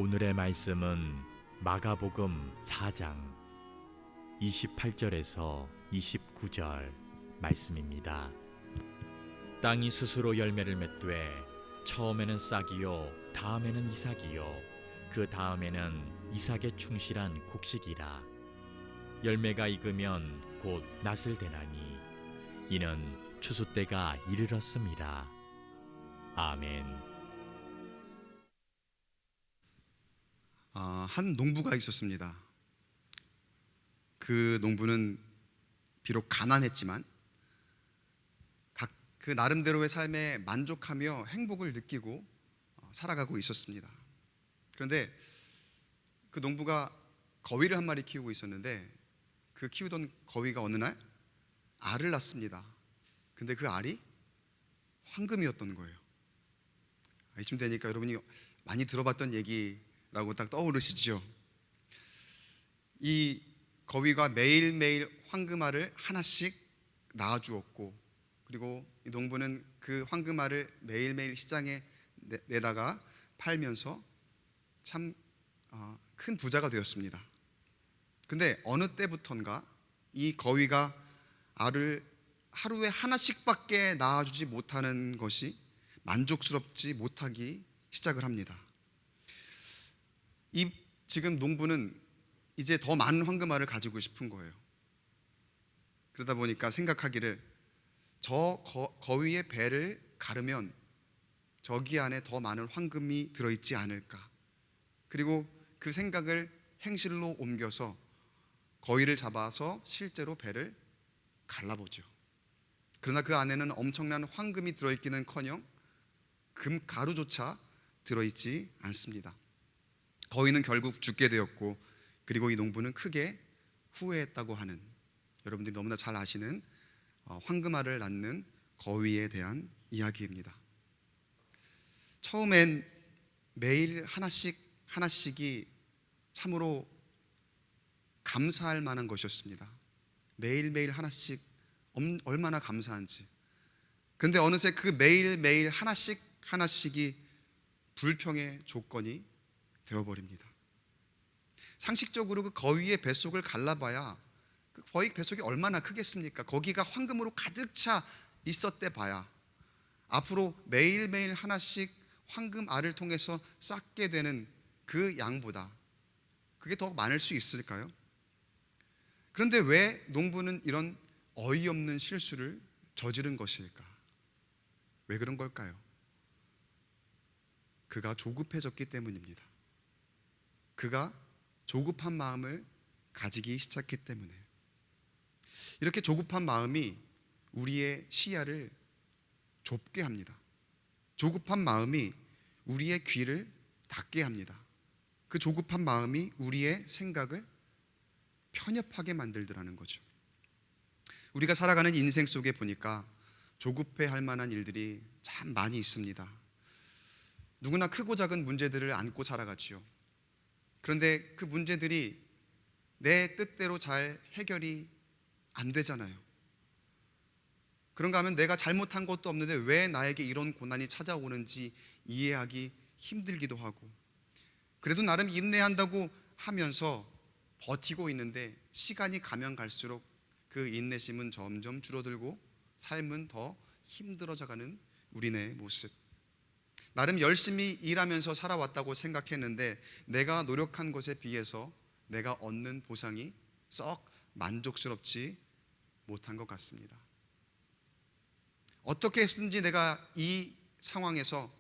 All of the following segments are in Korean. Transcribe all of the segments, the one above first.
오늘의 말씀은 마가복음 4장 28절에서 29절 말씀입니다. 땅이 스스로 열매를 맺되 처음에는 싹이요 다음에는 이삭이요 그 다음에는 이삭에 충실한 곡식이라. 열매가 익으면 곧 낫을 대나니 이는 추수 때가 이르렀음이라. 아멘. 한 농부가 있었습니다. 그 농부는 비록 가난했지만 그 나름대로의 삶에 만족하며 행복을 느끼고 살아가고 있었습니다. 그런데 그 농부가 거위를 한 마리 키우고 있었는데 그 키우던 거위가 어느 날 알을 낳습니다. 근데 그 알이 황금이었던 거예요. 이쯤 되니까 여러분이 많이 들어봤던 얘기라고 딱 떠오르시죠? 이 거위가 매일매일 황금알을 하나씩 낳아주었고, 그리고 이 농부는 그 황금알을 매일매일 시장에 내다가 팔면서 참 큰 부자가 되었습니다. 근데 어느 때부턴가 이 거위가 알을 하루에 하나씩밖에 낳아주지 못하는 것이 만족스럽지 못하기 시작을 합니다. 지금 농부는 이제 더 많은 황금알을 가지고 싶은 거예요. 그러다 보니까 생각하기를 저 거위의 배를 가르면 저기 안에 더 많은 황금이 들어있지 않을까. 그리고 그 생각을 행실로 옮겨서 거위를 잡아서 실제로 배를 갈라보죠. 그러나 그 안에는 엄청난 황금이 들어있기는커녕 금가루조차 들어있지 않습니다. 거위는 결국 죽게 되었고, 그리고 이 농부는 크게 후회했다고 하는, 여러분들이 너무나 잘 아시는 황금알을 낳는 거위에 대한 이야기입니다. 처음엔 매일 하나씩이 참으로 감사할 만한 것이었습니다. 매일매일 하나씩 얼마나 감사한지. 그런데 어느새 그 매일매일 하나씩이 불평의 조건이 되어버립니다. 상식적으로 그 거위의 뱃속을 갈라봐야 그 거위 뱃속이 얼마나 크겠습니까? 거기가 황금으로 가득 차 있었대 봐야 앞으로 매일매일 하나씩 황금 알을 통해서 쌓게 되는 그 양보다 그게 더 많을 수 있을까요? 그런데 왜 농부는 이런 어이없는 실수를 저지른 것일까? 왜 그런 걸까요? 그가 조급해졌기 때문입니다. 그가 조급한 마음을 가지기 시작했기 때문에. 이렇게 조급한 마음이 우리의 시야를 좁게 합니다. 조급한 마음이 우리의 귀를 닫게 합니다. 그 조급한 마음이 우리의 생각을 편협하게 만들더라는 거죠. 우리가 살아가는 인생 속에 보니까 조급해 할 만한 일들이 참 많이 있습니다. 누구나 크고 작은 문제들을 안고 살아가지요. 그런데 그 문제들이 내 뜻대로 잘 해결이 안 되잖아요. 그런가 하면 내가 잘못한 것도 없는데 왜 나에게 이런 고난이 찾아오는지 이해하기 힘들기도 하고, 그래도 나름 인내한다고 하면서 버티고 있는데 시간이 가면 갈수록 그 인내심은 점점 줄어들고 삶은 더 힘들어져가는 우리네 모습. 나름 열심히 일하면서 살아왔다고 생각했는데 내가 노력한 것에 비해서 내가 얻는 보상이 썩 만족스럽지 못한 것 같습니다. 어떻게 했든지 내가 이 상황에서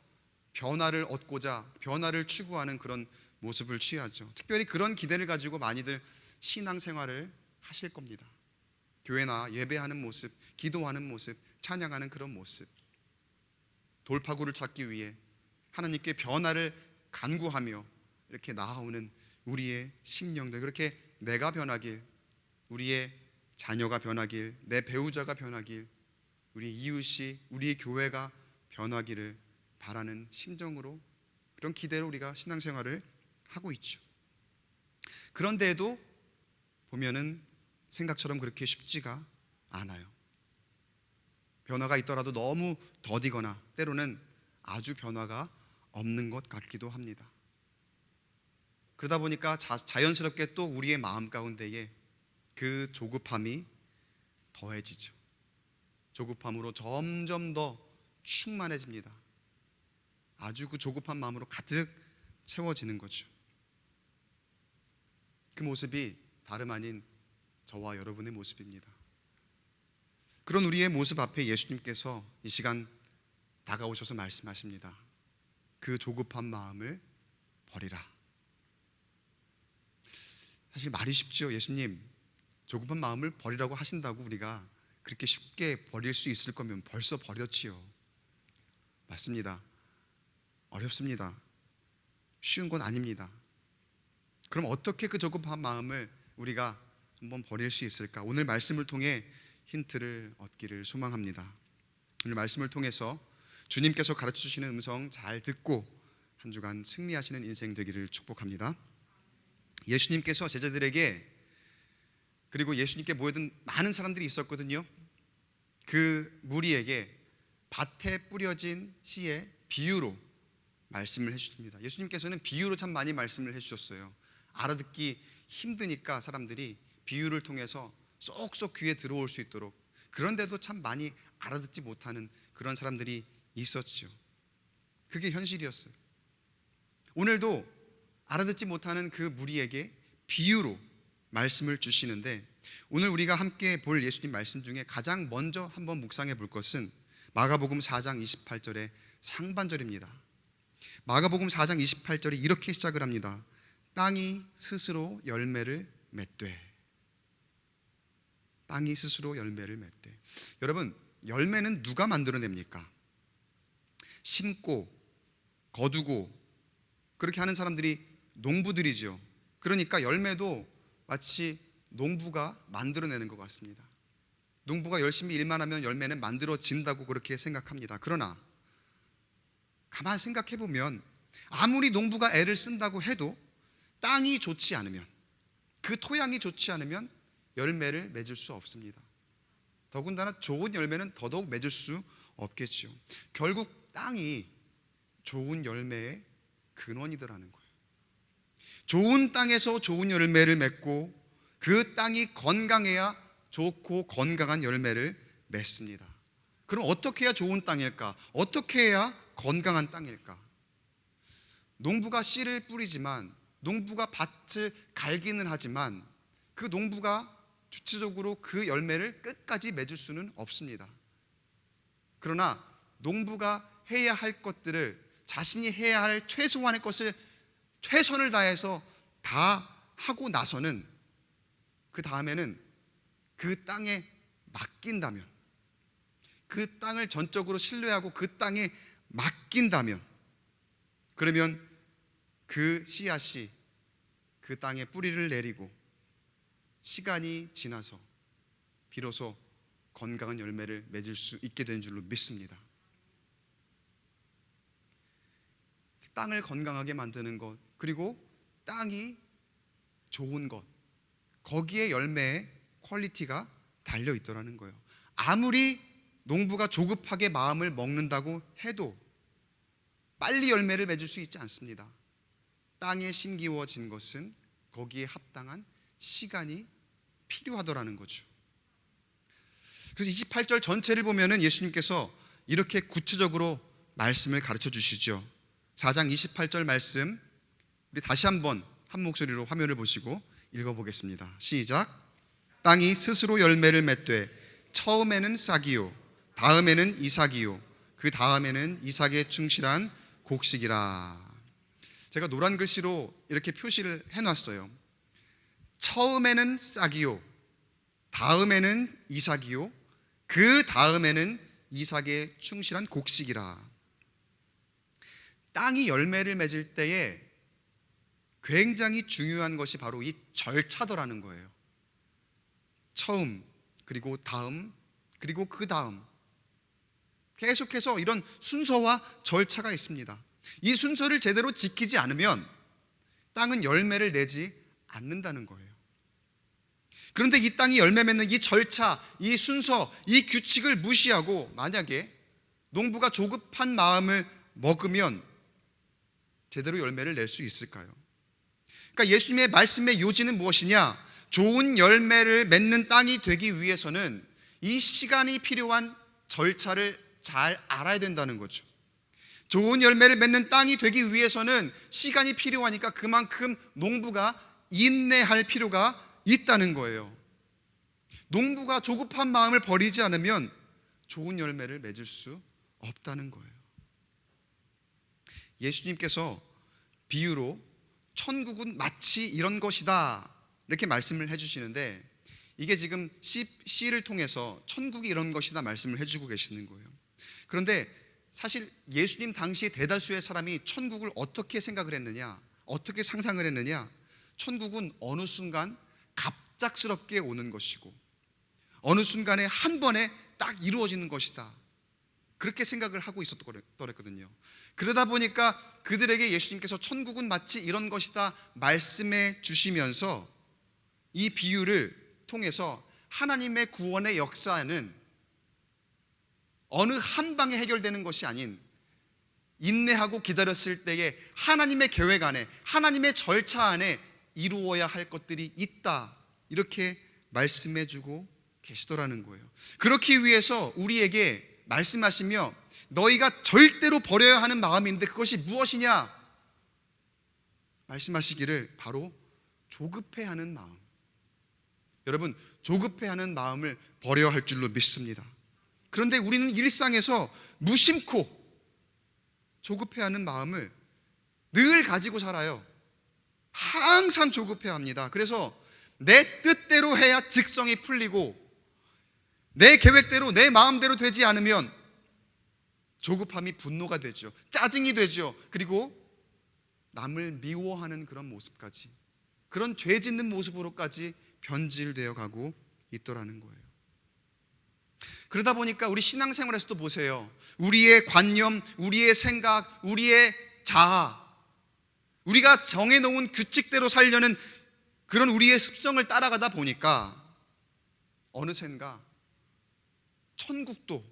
변화를 얻고자 변화를 추구하는 그런 모습을 취하죠. 특별히 그런 기대를 가지고 많이들 신앙생활을 하실 겁니다. 교회나 예배하는 모습, 기도하는 모습, 찬양하는 그런 모습, 돌파구를 찾기 위해 하나님께 변화를 간구하며 이렇게 나아오는 우리의 심령들, 그렇게 내가 변하길, 우리의 자녀가 변하길, 내 배우자가 변하길, 우리 이웃이, 우리 교회가 변하기를 바라는 심정으로, 그런 기대로 우리가 신앙생활을 하고 있죠. 그런데도 보면은 생각처럼 그렇게 쉽지가 않아요. 변화가 있더라도 너무 더디거나 때로는 아주 변화가 없는 것 같기도 합니다. 그러다 보니까 자연스럽게 또 우리의 마음 가운데에 그 조급함이 더해지죠. 조급함으로 점점 더 충만해집니다. 아주 그 조급한 마음으로 가득 채워지는 거죠. 그 모습이 다름 아닌 저와 여러분의 모습입니다. 그런 우리의 모습 앞에 예수님께서 이 시간 다가오셔서 말씀하십니다. 그 조급한 마음을 버리라. 사실 말이 쉽죠. 예수님, 조급한 마음을 버리라고 하신다고 우리가 그렇게 쉽게 버릴 수 있을 거면 벌써 버렸지요. 맞습니다. 어렵습니다. 쉬운 건 아닙니다. 그럼 어떻게 그 조급한 마음을 우리가 한번 버릴 수 있을까? 오늘 말씀을 통해 힌트를 얻기를 소망합니다. 오늘 말씀을 통해서 주님께서 가르쳐 주시는 음성 잘 듣고 한 주간 승리하시는 인생 되기를 축복합니다. 예수님께서 제자들에게, 그리고 예수님께 모여든 많은 사람들이 있었거든요. 그 무리에게 밭에 뿌려진 씨의 비유로 말씀을 해주십니다. 예수님께서는 비유로 참 많이 말씀을 해주셨어요. 알아듣기 힘드니까 사람들이 비유를 통해서 쏙쏙 귀에 들어올 수 있도록. 그런데도 참 많이 알아듣지 못하는 그런 사람들이 있었죠. 그게 현실이었어요. 오늘도 알아듣지 못하는 그 무리에게 비유로 말씀을 주시는데, 오늘 우리가 함께 볼 예수님 말씀 중에 가장 먼저 한번 묵상해 볼 것은 마가복음 4장 28절의 상반절입니다. 마가복음 4장 28절이 이렇게 시작을 합니다. 땅이 스스로 열매를 맺되. 땅이 스스로 열매를 맺되. 여러분, 열매는 누가 만들어냅니까? 심고 거두고 그렇게 하는 사람들이 농부들이죠. 그러니까 열매도 마치 농부가 만들어내는 것 같습니다. 농부가 열심히 일만 하면 열매는 만들어진다고 그렇게 생각합니다. 그러나 가만 생각해 보면 아무리 농부가 애를 쓴다고 해도 땅이 좋지 않으면, 그 토양이 좋지 않으면 열매를 맺을 수 없습니다. 더군다나 좋은 열매는 더더욱 맺을 수 없겠죠. 결국 땅이 좋은 열매의 근원이더라는 거예요. 좋은 땅에서 좋은 열매를 맺고 그 땅이 건강해야 좋고 건강한 열매를 맺습니다. 그럼 어떻게 해야 좋은 땅일까? 어떻게 해야 건강한 땅일까? 농부가 씨를 뿌리지만, 농부가 밭을 갈기는 하지만 그 농부가 주체적으로 그 열매를 끝까지 맺을 수는 없습니다. 그러나 농부가 해야 할 것들을, 자신이 해야 할 최소한의 것을 최선을 다해서 다 하고 나서는, 그 다음에는 그 땅에 맡긴다면, 그 땅을 전적으로 신뢰하고 그 땅에 맡긴다면, 그러면 그 씨앗이 그 땅에 뿌리를 내리고 시간이 지나서 비로소 건강한 열매를 맺을 수 있게 되는 줄로 믿습니다. 땅을 건강하게 만드는 것, 그리고 땅이 좋은 것, 거기에 열매의 퀄리티가 달려 있더라는 거예요. 아무리 농부가 조급하게 마음을 먹는다고 해도 빨리 열매를 맺을 수 있지 않습니다. 땅에 심기워진 것은 거기에 합당한 시간이 필요하더라는 거죠. 그래서 28절 전체를 보면은 예수님께서 이렇게 구체적으로 말씀을 가르쳐 주시죠. 4장 28절 말씀, 우리 다시 한번 한 목소리로 화면을 보시고 읽어보겠습니다. 시작. 땅이 스스로 열매를 맺되 처음에는 싹이요 다음에는 이삭이요 그 다음에는 이삭에 충실한 곡식이라. 제가 노란 글씨로 이렇게 표시를 해놨어요. 처음에는 싹이요 다음에는 이삭이요 그 다음에는 이삭에 충실한 곡식이라. 땅이 열매를 맺을 때에 굉장히 중요한 것이 바로 이 절차더라는 거예요. 처음, 그리고 다음, 그리고 그 다음, 계속해서 이런 순서와 절차가 있습니다. 이 순서를 제대로 지키지 않으면 땅은 열매를 내지 않는다는 거예요. 그런데 이 땅이 열매 맺는 이 절차, 이 순서, 이 규칙을 무시하고 만약에 농부가 조급한 마음을 먹으면 제대로 열매를 낼 수 있을까요? 그러니까 예수님의 말씀의 요지는 무엇이냐? 좋은 열매를 맺는 땅이 되기 위해서는 이 시간이 필요한 절차를 잘 알아야 된다는 거죠. 좋은 열매를 맺는 땅이 되기 위해서는 시간이 필요하니까 그만큼 농부가 인내할 필요가 있다는 거예요. 농부가 조급한 마음을 버리지 않으면 좋은 열매를 맺을 수 없다는 거예요. 예수님께서 비유로 천국은 마치 이런 것이다 이렇게 말씀을 해주시는데, 이게 지금 C를 통해서 천국이 이런 것이다 말씀을 해주고 계시는 거예요. 그런데 사실 예수님 당시 대다수의 사람이 천국을 어떻게 생각을 했느냐, 어떻게 상상을 했느냐? 천국은 어느 순간 갑작스럽게 오는 것이고 어느 순간에 한 번에 딱 이루어지는 것이다, 그렇게 생각을 하고 있었더랬거든요. 그러다 보니까 그들에게 예수님께서 천국은 마치 이런 것이다 말씀해 주시면서 이 비유를 통해서 하나님의 구원의 역사는 어느 한 방에 해결되는 것이 아닌 인내하고 기다렸을 때에 하나님의 계획 안에, 하나님의 절차 안에 이루어야 할 것들이 있다, 이렇게 말씀해 주고 계시더라는 거예요. 그렇기 위해서 우리에게 말씀하시며 너희가 절대로 버려야 하는 마음인데 그것이 무엇이냐 말씀하시기를 바로 조급해하는 마음. 여러분, 조급해하는 마음을 버려야 할 줄로 믿습니다. 그런데 우리는 일상에서 무심코 조급해하는 마음을 늘 가지고 살아요. 항상 조급해합니다. 그래서 내 뜻대로 해야 직성이 풀리고 내 계획대로 내 마음대로 되지 않으면 조급함이 분노가 되죠. 짜증이 되죠. 그리고 남을 미워하는 그런 모습까지, 그런 죄 짓는 모습으로까지 변질되어 가고 있더라는 거예요. 그러다 보니까 우리 신앙생활에서도 보세요. 우리의 관념, 우리의 생각, 우리의 자아, 우리가 정해놓은 규칙대로 살려는 그런 우리의 습성을 따라가다 보니까 어느샌가 천국도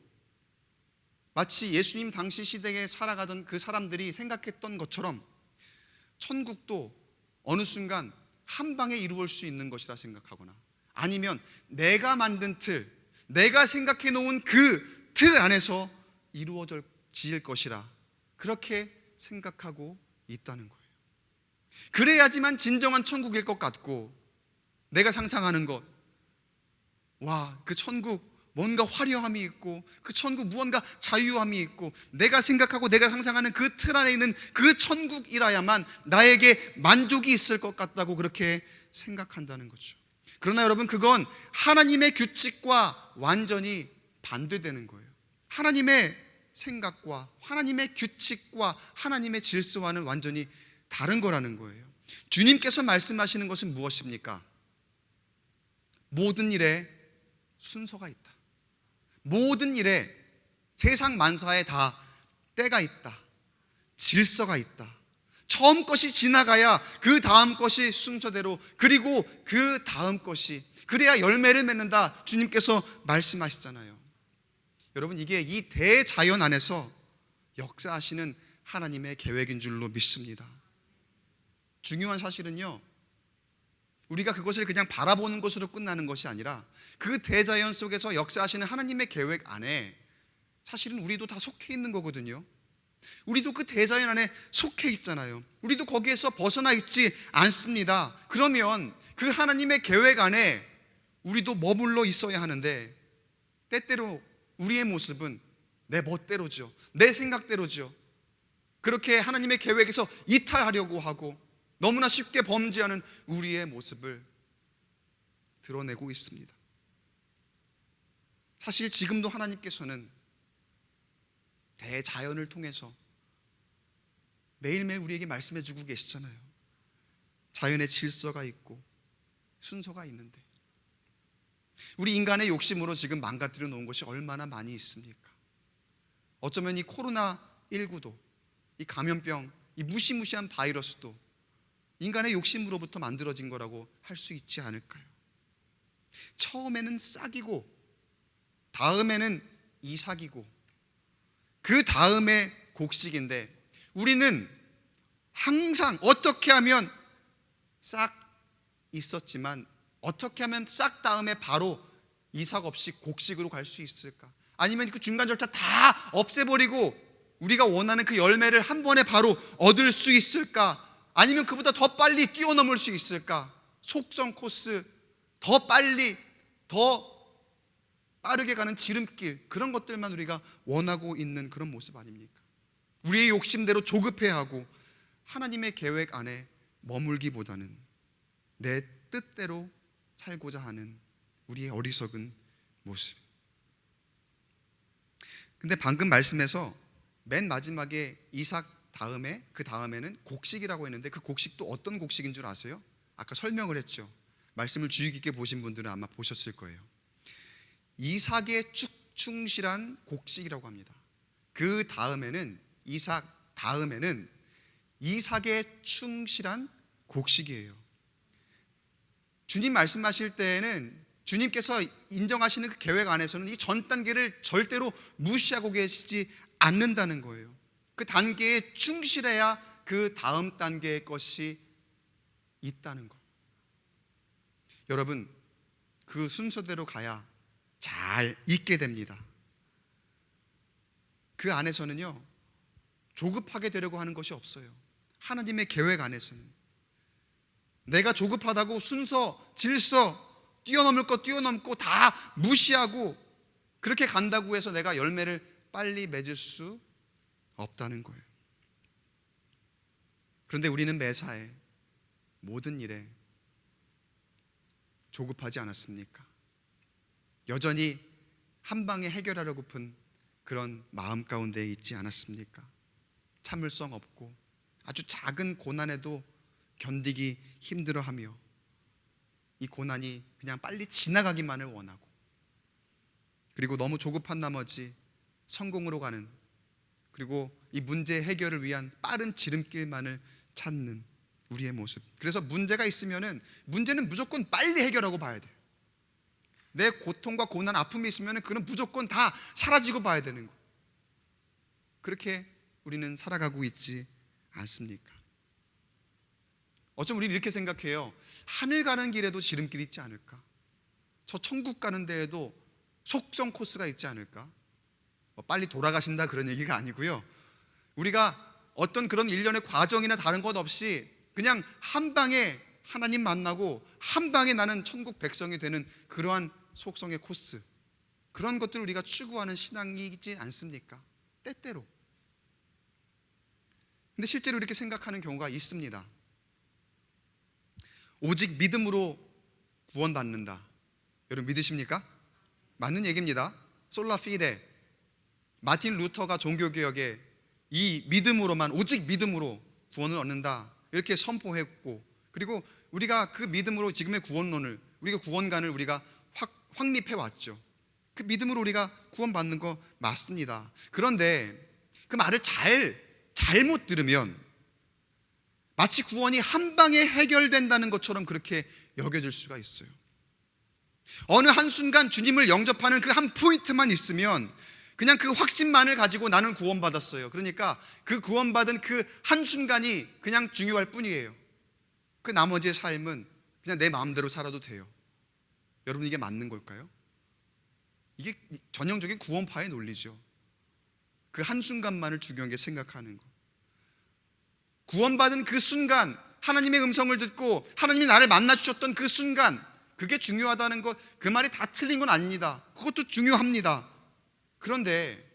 마치 예수님 당시 시대에 살아가던 그 사람들이 생각했던 것처럼 천국도 어느 순간 한 방에 이루어질 수 있는 것이라 생각하거나, 아니면 내가 만든 틀, 내가 생각해 놓은 그 틀 안에서 이루어질 것이라 그렇게 생각하고 있다는 거예요. 그래야지만 진정한 천국일 것 같고, 내가 상상하는 것, 와, 그 천국 뭔가 화려함이 있고 그 천국 무언가 자유함이 있고 내가 생각하고 내가 상상하는 그 틀 안에 있는 그 천국이라야만 나에게 만족이 있을 것 같다고 그렇게 생각한다는 거죠. 그러나 여러분, 그건 하나님의 규칙과 완전히 반대되는 거예요. 하나님의 생각과 하나님의 규칙과 하나님의 질서와는 완전히 다른 거라는 거예요. 주님께서 말씀하시는 것은 무엇입니까? 모든 일에 순서가 있다. 모든 일에, 세상 만사에 다 때가 있다. 질서가 있다. 처음 것이 지나가야 그 다음 것이 순서대로, 그리고 그 다음 것이, 그래야 열매를 맺는다, 주님께서 말씀하시잖아요. 여러분, 이게 이 대자연 안에서 역사하시는 하나님의 계획인 줄로 믿습니다. 중요한 사실은요, 우리가 그것을 그냥 바라보는 것으로 끝나는 것이 아니라 그 대자연 속에서 역사하시는 하나님의 계획 안에 사실은 우리도 다 속해 있는 거거든요. 우리도 그 대자연 안에 속해 있잖아요. 우리도 거기에서 벗어나 있지 않습니다. 그러면 그 하나님의 계획 안에 우리도 머물러 있어야 하는데, 때때로 우리의 모습은 내 멋대로죠. 내 생각대로죠. 그렇게 하나님의 계획에서 이탈하려고 하고 너무나 쉽게 범죄하는 우리의 모습을 드러내고 있습니다. 사실 지금도 하나님께서는 대자연을 통해서 매일매일 우리에게 말씀해 주고 계시잖아요. 자연의 질서가 있고 순서가 있는데 우리 인간의 욕심으로 지금 망가뜨려 놓은 것이 얼마나 많이 있습니까? 어쩌면 이 코로나19도, 이 감염병, 이 무시무시한 바이러스도 인간의 욕심으로부터 만들어진 거라고 할 수 있지 않을까요? 처음에는 싹이고 다음에는 이삭이고 그 다음에 곡식인데, 우리는 항상 어떻게 하면 싹 있었지만 어떻게 하면 싹 다음에 바로 이삭 없이 곡식으로 갈 수 있을까? 아니면 그 중간 절차 다 없애버리고 우리가 원하는 그 열매를 한 번에 바로 얻을 수 있을까? 아니면 그보다 더 빨리 뛰어넘을 수 있을까? 속성 코스, 더 빨리, 더 빠르게 가는 지름길, 그런 것들만 우리가 원하고 있는 그런 모습 아닙니까? 우리의 욕심대로 조급해하고 하나님의 계획 안에 머물기보다는 내 뜻대로 살고자 하는 우리의 어리석은 모습. 근데 방금 말씀에서 맨 마지막에 이삭 다음에 그 다음에는 곡식이라고 했는데 그 곡식도 어떤 곡식인 줄 아세요? 아까 설명을 했죠. 말씀을 주의 깊게 보신 분들은 아마 보셨을 거예요. 이삭의 충실한 곡식이라고 합니다. 그 다음에는 이삭의 충실한 곡식이에요. 주님 말씀하실 때에는 주님께서 인정하시는 그 계획 안에서는 이 전 단계를 절대로 무시하고 계시지 않는다는 거예요. 그 단계에 충실해야 그 다음 단계의 것이 있다는 것. 여러분, 그 순서대로 가야 잘 있게 됩니다. 그 안에서는요, 조급하게 되려고 하는 것이 없어요. 하나님의 계획 안에서는 내가 조급하다고 순서, 질서 뛰어넘을 거 뛰어넘고 다 무시하고 그렇게 간다고 해서 내가 열매를 빨리 맺을 수 없다는 거예요. 그런데 우리는 매사에 모든 일에 조급하지 않았습니까? 여전히 한 방에 해결하려고픈 그런 마음 가운데 있지 않았습니까? 참을성 없고 아주 작은 고난에도 견디기 힘들어하며 이 고난이 그냥 빨리 지나가기만을 원하고, 그리고 너무 조급한 나머지 성공으로 가는, 그리고 이 문제 해결을 위한 빠른 지름길만을 찾는 우리의 모습. 그래서 문제가 있으면은 문제는 무조건 빨리 해결하고 봐야 돼요. 내 고통과 고난, 아픔이 있으면은 그건 무조건 다 사라지고 봐야 되는 거. 그렇게 우리는 살아가고 있지 않습니까? 어쩜 우리는 이렇게 생각해요. 하늘 가는 길에도 지름길이 있지 않을까? 저 천국 가는 데에도 속성 코스가 있지 않을까? 빨리 돌아가신다 그런 얘기가 아니고요. 우리가 어떤 그런 일련의 과정이나 다른 것 없이 그냥 한 방에 하나님 만나고 한 방에 나는 천국 백성이 되는 그러한 속성의 코스, 그런 것들을 우리가 추구하는 신앙이지 않습니까? 때때로. 근데 실제로 이렇게 생각하는 경우가 있습니다. 오직 믿음으로 구원받는다. 여러분 믿으십니까? 맞는 얘기입니다. 솔라 피데, 마틴 루터가 종교개혁에 이 믿음으로만, 오직 믿음으로 구원을 얻는다 이렇게 선포했고, 그리고 우리가 그 믿음으로 지금의 구원론을, 우리가 구원관을 우리가 확립해 왔죠. 그 믿음으로 우리가 구원받는 거 맞습니다. 그런데 그 말을 잘못 들으면 마치 구원이 한 방에 해결된다는 것처럼 그렇게 여겨질 수가 있어요. 어느 한순간 주님을 영접하는 그 한 포인트만 있으면 그냥 그 확신만을 가지고 나는 구원받았어요. 그러니까 그 구원받은 그 한순간이 그냥 중요할 뿐이에요. 그 나머지의 삶은 그냥 내 마음대로 살아도 돼요. 여러분, 이게 맞는 걸까요? 이게 전형적인 구원파의 논리죠. 그 한순간만을 중요하게 생각하는 거. 구원받은 그 순간, 하나님의 음성을 듣고 하나님이 나를 만나 주셨던 그 순간, 그게 중요하다는 것, 그 말이 다 틀린 건 아닙니다. 그것도 중요합니다. 그런데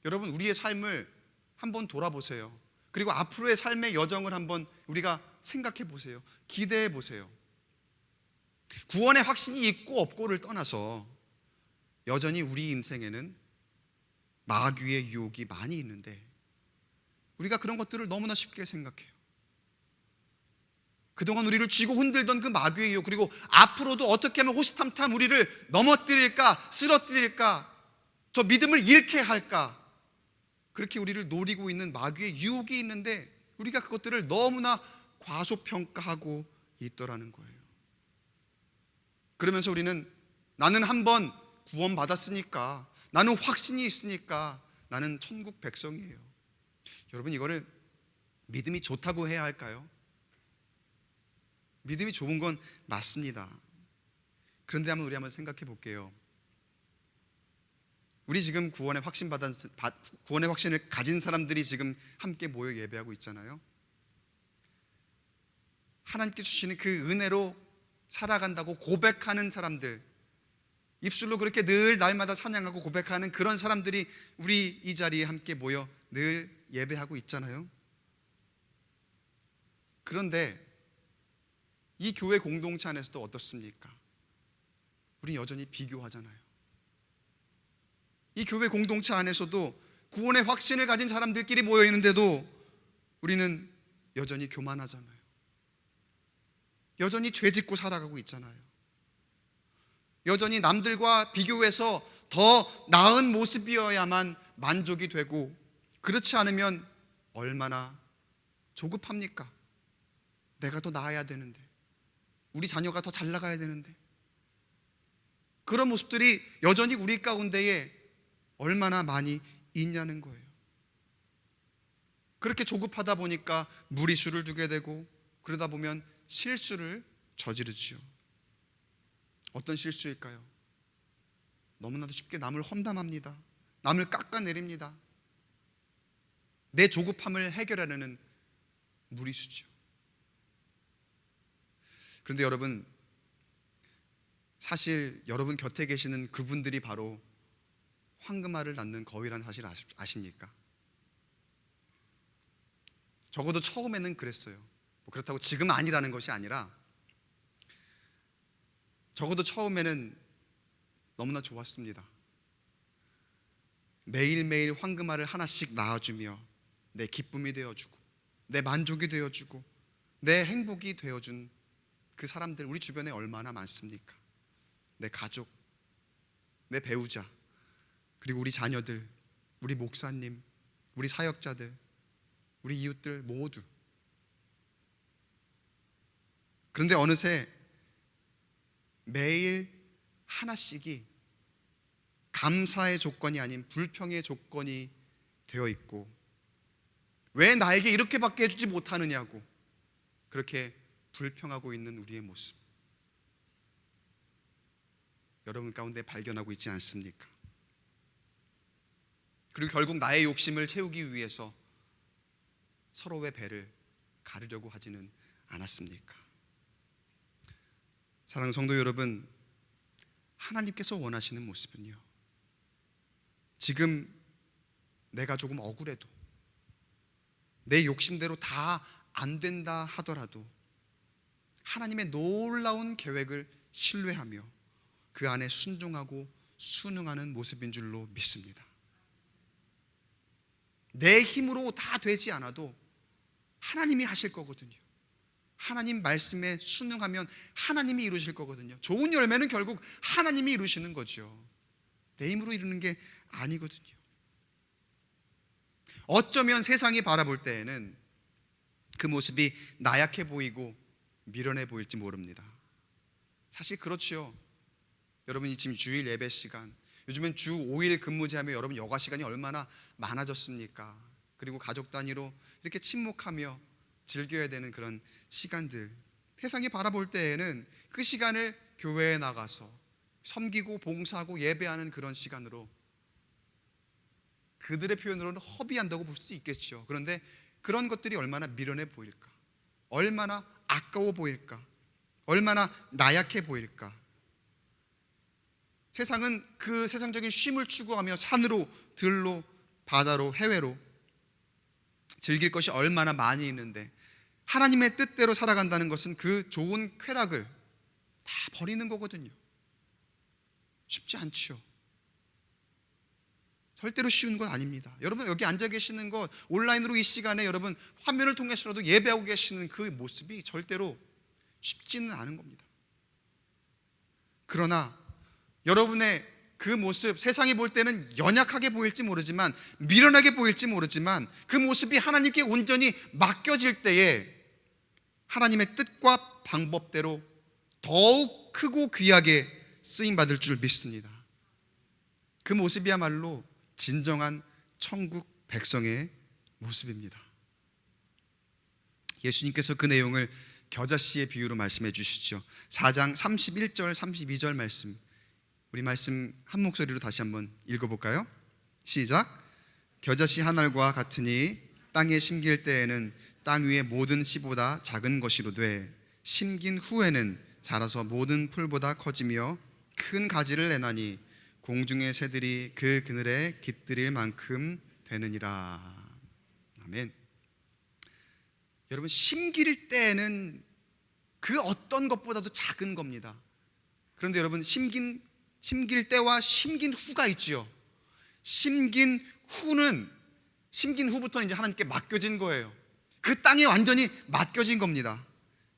여러분, 우리의 삶을 한번 돌아보세요. 그리고 앞으로의 삶의 여정을 한번 우리가 생각해 보세요. 기대해 보세요. 구원의 확신이 있고 없고를 떠나서 여전히 우리 인생에는 마귀의 유혹이 많이 있는데 우리가 그런 것들을 너무나 쉽게 생각해요. 그동안 우리를 쥐고 흔들던 그 마귀의 유혹, 그리고 앞으로도 어떻게 하면 호시탐탐 우리를 넘어뜨릴까, 쓰러뜨릴까, 저 믿음을 잃게 할까, 그렇게 우리를 노리고 있는 마귀의 유혹이 있는데 우리가 그것들을 너무나 과소평가하고 있더라는 거예요. 그러면서 우리는 나는 한번 구원받았으니까, 나는 확신이 있으니까 나는 천국 백성이에요. 여러분, 이거를 믿음이 좋다고 해야 할까요? 믿음이 좋은 건 맞습니다. 그런데 우리 한번 생각해 볼게요. 우리 지금 구원의 확신을 가진 사람들이 지금 함께 모여 예배하고 있잖아요. 하나님께 주시는 그 은혜로 살아간다고 고백하는 사람들, 입술로 그렇게 늘 날마다 찬양하고 고백하는 그런 사람들이 우리 이 자리에 함께 모여 늘 예배하고 있잖아요. 그런데 이 교회 공동체 안에서도 어떻습니까? 우린 여전히 비교하잖아요. 이 교회 공동체 안에서도 구원의 확신을 가진 사람들끼리 모여 있는데도 우리는 여전히 교만하잖아요. 여전히 죄 짓고 살아가고 있잖아요. 여전히 남들과 비교해서 더 나은 모습이어야만 만족이 되고, 그렇지 않으면 얼마나 조급합니까? 내가 더 나아야 되는데, 우리 자녀가 더 잘 나가야 되는데, 그런 모습들이 여전히 우리 가운데에 얼마나 많이 있냐는 거예요. 그렇게 조급하다 보니까 무리수를 두게 되고, 그러다 보면 실수를 저지르지요. 어떤 실수일까요? 너무나도 쉽게 남을 험담합니다. 남을 깎아내립니다. 내 조급함을 해결하려는 무리수죠. 그런데 여러분, 사실 여러분 곁에 계시는 그분들이 바로 황금알을 낳는 거위라는 사실 아십니까? 적어도 처음에는 그랬어요. 그렇다고 지금 아니라는 것이 아니라, 적어도 처음에는 너무나 좋았습니다. 매일매일 황금알을 하나씩 낳아주며 내 기쁨이 되어주고, 내 만족이 되어주고, 내 행복이 되어준 그 사람들 우리 주변에 얼마나 많습니까? 내 가족, 내 배우자, 그리고 우리 자녀들, 우리 목사님, 우리 사역자들, 우리 이웃들 모두. 그런데 어느새 매일 하나씩이 감사의 조건이 아닌 불평의 조건이 되어 있고, 왜 나에게 이렇게밖에 해주지 못하느냐고 그렇게 불평하고 있는 우리의 모습, 여러분 가운데 발견하고 있지 않습니까? 그리고 결국 나의 욕심을 채우기 위해서 서로의 배를 가르려고 하지는 않았습니까? 사랑하는 성도 여러분, 하나님께서 원하시는 모습은요, 지금 내가 조금 억울해도, 내 욕심대로 다 안 된다 하더라도 하나님의 놀라운 계획을 신뢰하며 그 안에 순종하고 순응하는 모습인 줄로 믿습니다. 내 힘으로 다 되지 않아도 하나님이 하실 거거든요. 하나님 말씀에 순응하면 하나님이 이루실 거거든요. 좋은 열매는 결국 하나님이 이루시는 거죠. 내 힘으로 이루는 게 아니거든요. 어쩌면 세상이 바라볼 때에는 그 모습이 나약해 보이고 미련해 보일지 모릅니다. 사실 그렇지요. 여러분이 지금 주일 예배 시간, 요즘엔 주 5일 근무제하며 여러분 여가 시간이 얼마나 많아졌습니까? 그리고 가족 단위로 이렇게 친목하며 즐겨야 되는 그런 시간들, 세상이 바라볼 때에는 그 시간을 교회에 나가서 섬기고 봉사하고 예배하는 그런 시간으로, 그들의 표현으로는 허비한다고 볼 수도 있겠죠. 그런데 그런 것들이 얼마나 미련해 보일까, 얼마나 아까워 보일까, 얼마나 나약해 보일까. 세상은 그 세상적인 쉼을 추구하며 산으로, 들로, 바다로, 해외로 즐길 것이 얼마나 많이 있는데, 하나님의 뜻대로 살아간다는 것은 그 좋은 쾌락을 다 버리는 거거든요. 쉽지 않죠. 절대로 쉬운 건 아닙니다. 여러분 여기 앉아 계시는 것, 온라인으로 이 시간에 여러분 화면을 통해서라도 예배하고 계시는 그 모습이 절대로 쉽지는 않은 겁니다. 그러나 여러분의 그 모습, 세상이 볼 때는 연약하게 보일지 모르지만, 미련하게 보일지 모르지만, 그 모습이 하나님께 온전히 맡겨질 때에 하나님의 뜻과 방법대로 더욱 크고 귀하게 쓰임받을 줄 믿습니다. 그 모습이야말로 진정한 천국 백성의 모습입니다. 예수님께서 그 내용을 겨자씨의 비유로 말씀해 주시죠. 4장 31절 32절 말씀, 우리 말씀 한 목소리로 다시 한번 읽어볼까요? 시작. 겨자씨 한 알과 같으니 땅에 심길 때에는 땅 위의 모든 씨보다 작은 것이로되 심긴 후에는 자라서 모든 풀보다 커지며 큰 가지를 내나니 공중의 새들이 그 그늘에 깃들일 만큼 되느니라. 아멘. 여러분, 심길 때에는 그 어떤 것보다도 작은 겁니다. 그런데 여러분, 심길 때와 심긴 후가 있지요. 심긴 후부터는 이제 하나님께 맡겨진 거예요. 그 땅에 완전히 맡겨진 겁니다.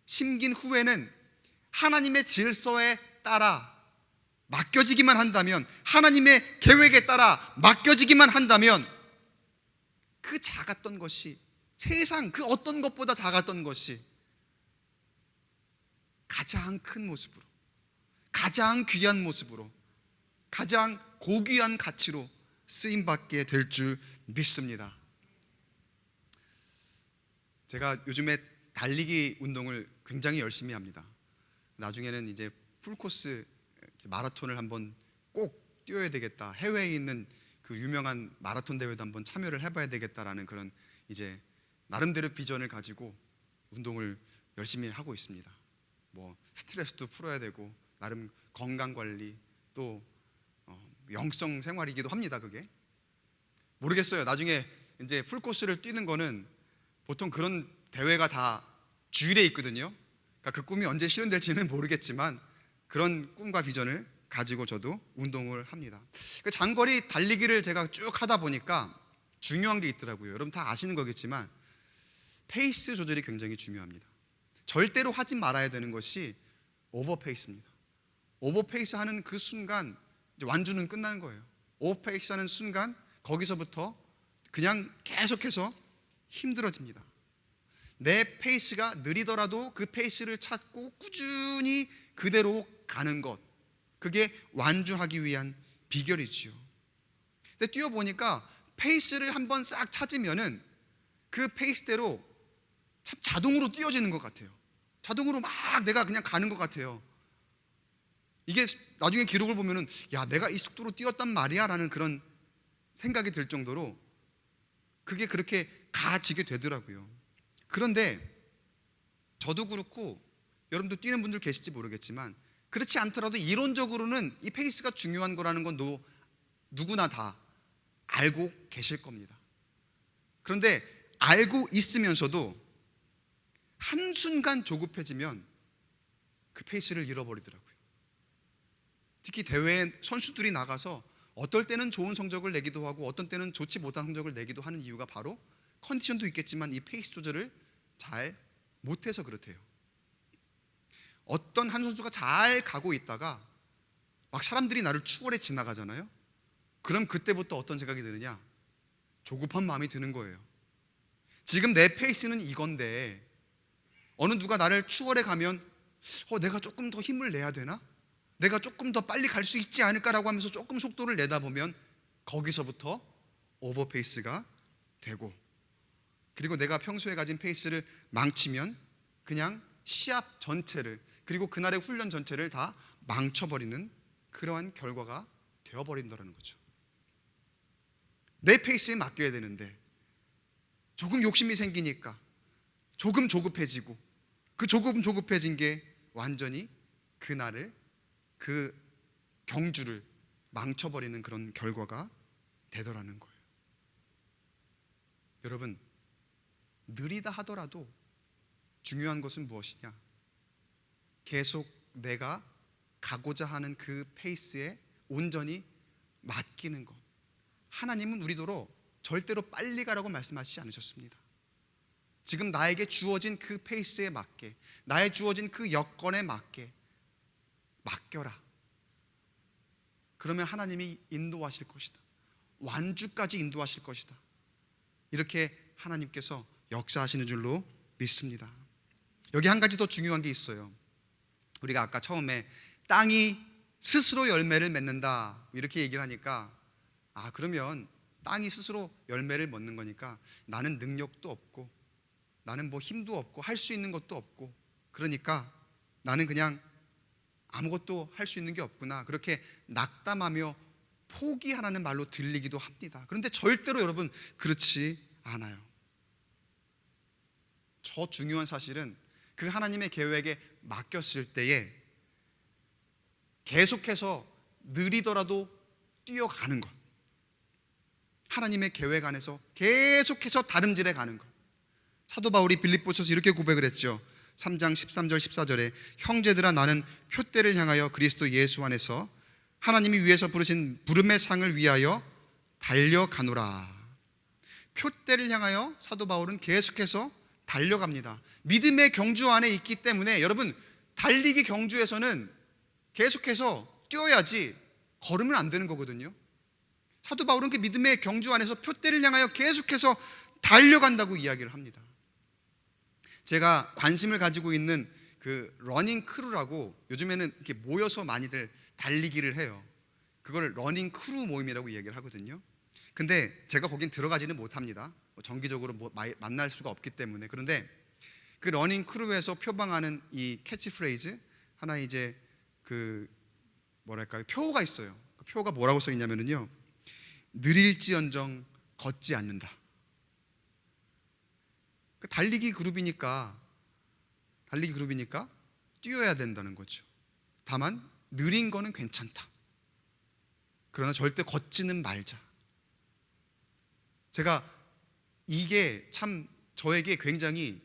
심긴 후에는 하나님의 질서에 따라 맡겨지기만 한다면, 하나님의 계획에 따라 맡겨지기만 한다면, 그 작았던 것이, 세상 그 어떤 것보다 작았던 것이 가장 큰 모습으로, 가장 귀한 모습으로, 가장 고귀한 가치로 쓰임받게 될 줄 믿습니다. 제가 요즘에 달리기 운동을 굉장히 열심히 합니다. 나중에는 이제 풀코스 마라톤을 한번 꼭 뛰어야 되겠다, 해외에 있는 그 유명한 마라톤 대회도 한번 참여를 해봐야 되겠다라는 그런 이제 나름대로 비전을 가지고 운동을 열심히 하고 있습니다. 뭐 스트레스도 풀어야 되고 나름 건강관리, 또 영성 생활이기도 합니다. 그게 모르겠어요. 나중에 이제 풀코스를 뛰는 거는 보통 그런 대회가 다 주일에 있거든요. 그러니까 그 꿈이 언제 실현될지는 모르겠지만 그런 꿈과 비전을 가지고 저도 운동을 합니다. 그 장거리 달리기를 제가 쭉 하다 보니까 중요한 게 있더라고요. 여러분 다 아시는 거겠지만 페이스 조절이 굉장히 중요합니다. 절대로 하지 말아야 되는 것이 오버페이스입니다. 오버페이스 하는 그 순간 이제 완주는 끝나는 거예요. 오버페이스 하는 순간 거기서부터 그냥 계속해서 힘들어집니다. 내 페이스가 느리더라도 그 페이스를 찾고 꾸준히 그대로 가는 것, 그게 완주하기 위한 비결이지요. 근데 뛰어보니까 페이스를 한번 싹 찾으면은 그 페이스대로 참 자동으로 뛰어지는 것 같아요. 자동으로 막 내가 그냥 가는 것 같아요. 이게 나중에 기록을 보면은 야, 내가 이 속도로 뛰었단 말이야 라는 그런 생각이 들 정도로 그게 그렇게 가지게 되더라고요. 그런데 저도 그렇고 여러분도 뛰는 분들 계실지 모르겠지만 그렇지 않더라도 이론적으로는 이 페이스가 중요한 거라는 건 누구나 다 알고 계실 겁니다. 그런데 알고 있으면서도 한순간 조급해지면 그 페이스를 잃어버리더라고요. 특히 대회에 선수들이 나가서 어떨 때는 좋은 성적을 내기도 하고 어떤 때는 좋지 못한 성적을 내기도 하는 이유가 바로 컨디션도 있겠지만 이 페이스 조절을 잘 못해서 그렇대요. 어떤 한 선수가 잘 가고 있다가 막 사람들이 나를 추월해 지나가잖아요. 그럼 그때부터 어떤 생각이 드느냐? 조급한 마음이 드는 거예요. 지금 내 페이스는 이건데 어느 누가 나를 추월해 가면 내가 조금 더 힘을 내야 되나? 내가 조금 더 빨리 갈 수 있지 않을까라고 하면서 조금 속도를 내다 보면 거기서부터 오버페이스가 되고, 그리고 내가 평소에 가진 페이스를 망치면 그냥 시합 전체를, 그리고 그날의 훈련 전체를 다 망쳐버리는 그러한 결과가 되어버린다는 거죠. 내 페이스에 맡겨야 되는데 조금 욕심이 생기니까 조금 조급해지고, 그 조금 조급해진 게 완전히 그날을, 그 경주를 망쳐버리는 그런 결과가 되더라는 거예요. 여러분, 느리다 하더라도 중요한 것은 무엇이냐? 계속 내가 가고자 하는 그 페이스에 온전히 맡기는 것. 하나님은 우리더러 절대로 빨리 가라고 말씀하시지 않으셨습니다. 지금 나에게 주어진 그 페이스에 맞게, 나의 주어진 그 여건에 맞게 맡겨라. 그러면 하나님이 인도하실 것이다. 완주까지 인도하실 것이다. 이렇게 하나님께서 역사하시는 줄로 믿습니다. 여기 한 가지 더 중요한 게 있어요. 우리가 아까 처음에 땅이 스스로 열매를 맺는다 이렇게 얘기를 하니까 그러면 땅이 스스로 열매를 맺는 거니까 나는 능력도 없고 나는 뭐 힘도 없고 할 수 있는 것도 없고 그러니까 나는 그냥 아무것도 할 수 있는 게 없구나, 그렇게 낙담하며 포기하라는 말로 들리기도 합니다. 그런데 절대로 여러분 그렇지 않아요. 저 중요한 사실은 그 하나님의 계획에 맡겼을 때에 계속해서 느리더라도 뛰어가는 것, 하나님의 계획 안에서 계속해서 다름질해 가는 것. 사도 바울이 빌립보서서 이렇게 고백을 했죠. 3장 13절 14절에 형제들아, 나는 표대를 향하여 그리스도 예수 안에서 하나님이 위에서 부르신 부름의 상을 위하여 달려가노라. 표대를 향하여 사도 바울은 계속해서 달려갑니다. 믿음의 경주 안에 있기 때문에 여러분, 달리기 경주에서는 계속해서 뛰어야지 걸으면 안 되는 거거든요. 사도 바울은 그 믿음의 경주 안에서 표대를 향하여 계속해서 달려간다고 이야기를 합니다. 제가 관심을 가지고 있는 그 러닝 크루라고, 요즘에는 이렇게 모여서 많이들 달리기를 해요. 그걸 러닝 크루 모임이라고 이야기를 하거든요. 근데 제가 거긴 들어가지는 못합니다. 정기적으로 만날 수가 없기 때문에. 그런데 그 러닝 크루에서 표방하는 이 캐치프레이즈 하나, 이제 그 뭐랄까요, 표어가 있어요. 그 표어가 뭐라고 써 있냐면요, 느릴지언정 걷지 않는다. 달리기 그룹이니까 뛰어야 된다는 거죠. 다만 느린 거는 괜찮다. 그러나 절대 걷지는 말자. 제가 이게 참 저에게 굉장히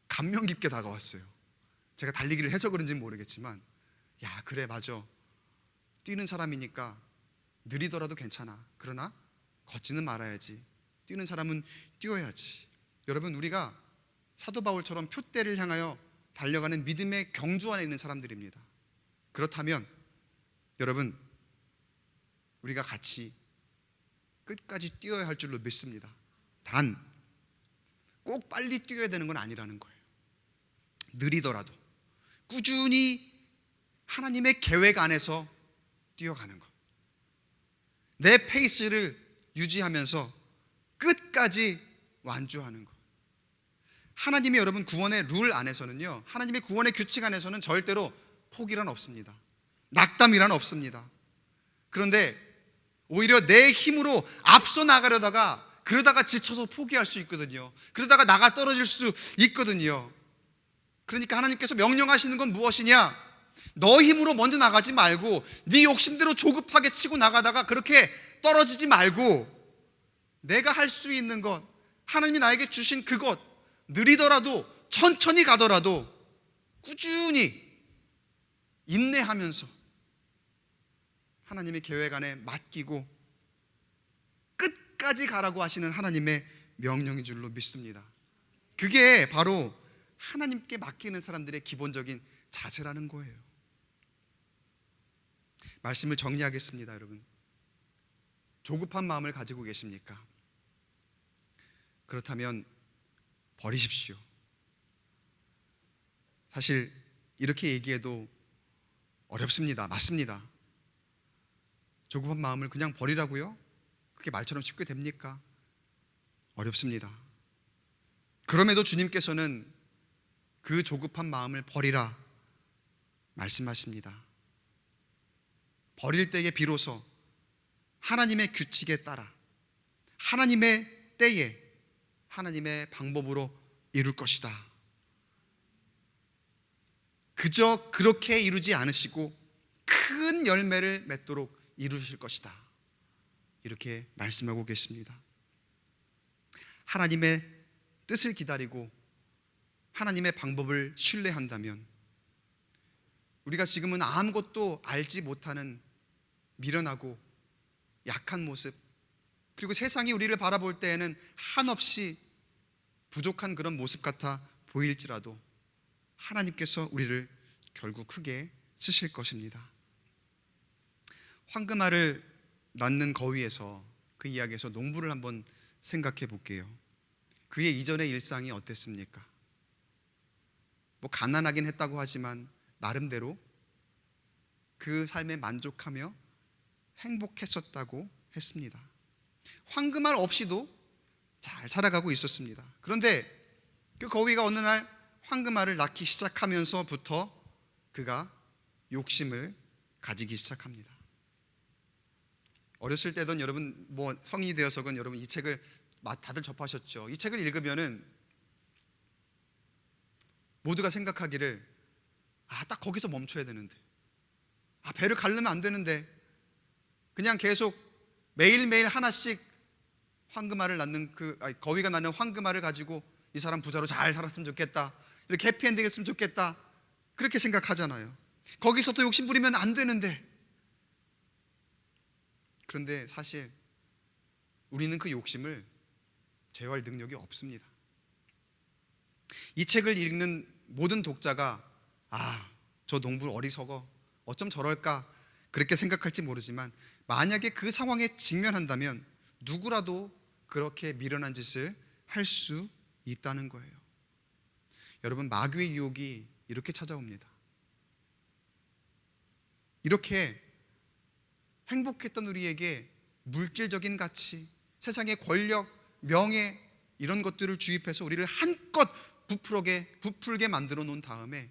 감명 깊게 다가왔어요. 제가 달리기를 해서 그런지는 모르겠지만, 야, 그래, 맞아. 뛰는 사람이니까 느리더라도 괜찮아. 그러나 걷지는 말아야지. 뛰는 사람은 뛰어야지. 여러분, 우리가 사도 바울처럼 표대를 향하여 달려가는 믿음의 경주 안에 있는 사람들입니다. 그렇다면 여러분, 우리가 같이 끝까지 뛰어야 할 줄로 믿습니다. 단 꼭 빨리 뛰어야 되는 건 아니라는 거예요. 느리더라도 꾸준히 하나님의 계획 안에서 뛰어가는 것, 내 페이스를 유지하면서 끝까지 완주하는 것. 하나님의 여러분 구원의 룰 안에서는요, 하나님의 구원의 규칙 안에서는 절대로 포기란 없습니다. 낙담이란 없습니다. 그런데 오히려 내 힘으로 앞서 나가려다가 그러다가 지쳐서 포기할 수 있거든요. 그러다가 나가 떨어질 수 있거든요. 그러니까 하나님께서 명령하시는 건 무엇이냐? 너 힘으로 먼저 나가지 말고 네 욕심대로 조급하게 치고 나가다가 그렇게 떨어지지 말고 내가 할 수 있는 것, 하나님이 나에게 주신 그것, 느리더라도 천천히 가더라도 꾸준히 인내하면서 하나님의 계획 안에 맡기고 끝까지 가라고 하시는 하나님의 명령인 줄로 믿습니다. 그게 바로 하나님께 맡기는 사람들의 기본적인 자세라는 거예요. 말씀을 정리하겠습니다. 여러분, 조급한 마음을 가지고 계십니까? 그렇다면 버리십시오. 사실 이렇게 얘기해도 어렵습니다. 맞습니다. 조급한 마음을 그냥 버리라고요? 그게 말처럼 쉽게 됩니까? 어렵습니다. 그럼에도 주님께서는 그 조급한 마음을 버리라 말씀하십니다. 버릴 때에 비로소 하나님의 규칙에 따라 하나님의 때에 하나님의 방법으로 이룰 것이다. 그저 그렇게 이루지 않으시고 큰 열매를 맺도록 이루실 것이다. 이렇게 말씀하고 계십니다. 하나님의 뜻을 기다리고 하나님의 방법을 신뢰한다면 우리가 지금은 아무것도 알지 못하는 미련하고 약한 모습, 그리고 세상이 우리를 바라볼 때에는 한없이 부족한 그런 모습 같아 보일지라도 하나님께서 우리를 결국 크게 쓰실 것입니다. 황금알을 낳는 거위에서, 그 이야기에서 농부를 한번 생각해 볼게요. 그의 이전의 일상이 어땠습니까? 뭐 가난하긴 했다고 하지만 나름대로 그 삶에 만족하며 행복했었다고 했습니다. 황금알 없이도 잘 살아가고 있었습니다. 그런데 그 거위가 어느 날 황금알을 낳기 시작하면서부터 그가 욕심을 가지기 시작합니다. 어렸을 때든 여러분 성인이 되어서건 여러분 이 책을 다들 접하셨죠. 이 책을 읽으면은 모두가 생각하기를 딱 거기서 멈춰야 되는데, 배를 가르면 안 되는데, 그냥 계속 매일매일 하나씩 황금알을 낳는 거위가 낳는 황금알을 가지고 이 사람 부자로 잘 살았으면 좋겠다, 이렇게 해피엔딩 했으면 좋겠다, 그렇게 생각하잖아요. 거기서 또 욕심 부리면 안 되는데. 그런데 사실 우리는 그 욕심을 제어할 능력이 없습니다. 이 책을 읽는 모든 독자가 저 농부 어리석어, 어쩜 저럴까, 그렇게 생각할지 모르지만 만약에 그 상황에 직면한다면 누구라도 그렇게 미련한 짓을 할 수 있다는 거예요. 여러분, 마귀의 유혹이 이렇게 찾아옵니다. 이렇게 행복했던 우리에게 물질적인 가치, 세상의 권력, 명예, 이런 것들을 주입해서 우리를 한껏 부풀게 만들어 놓은 다음에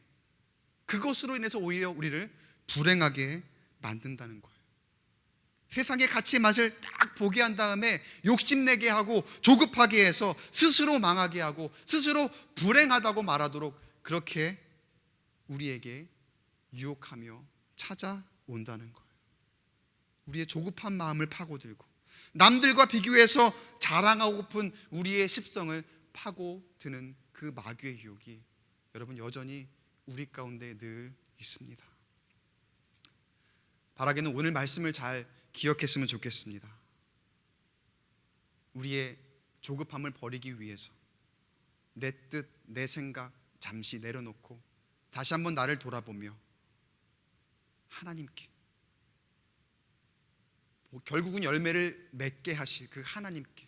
그것으로 인해서 오히려 우리를 불행하게 만든다는 거예요. 세상의 가치의 맛을 딱 보게 한 다음에 욕심내게 하고 조급하게 해서 스스로 망하게 하고 스스로 불행하다고 말하도록 그렇게 우리에게 유혹하며 찾아온다는 거예요. 우리의 조급한 마음을 파고들고 남들과 비교해서 자랑하고픈 우리의 십성을 파고드는 그 마귀의 유혹이 여러분 여전히 우리 가운데 늘 있습니다. 바라기는 오늘 말씀을 잘 기억했으면 좋겠습니다. 우리의 조급함을 버리기 위해서 내 뜻, 내 생각 잠시 내려놓고 다시 한번 나를 돌아보며 하나님께, 결국은 열매를 맺게 하실 그 하나님께,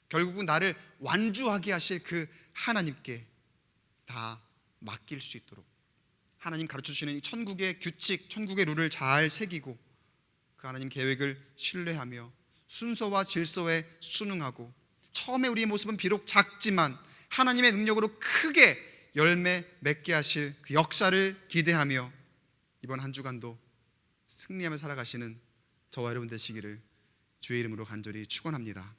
결국은 나를 완주하게 하실 그 하나님께 다 맡길 수 있도록 하나님 가르쳐주시는 천국의 규칙, 천국의 룰을 잘 새기고 그 하나님 계획을 신뢰하며 순서와 질서에 순응하고 처음에 우리의 모습은 비록 작지만 하나님의 능력으로 크게 열매 맺게 하실 그 역사를 기대하며 이번 한 주간도 승리하며 살아가시는 저와 여러분 되시기를 주의 이름으로 간절히 축원합니다.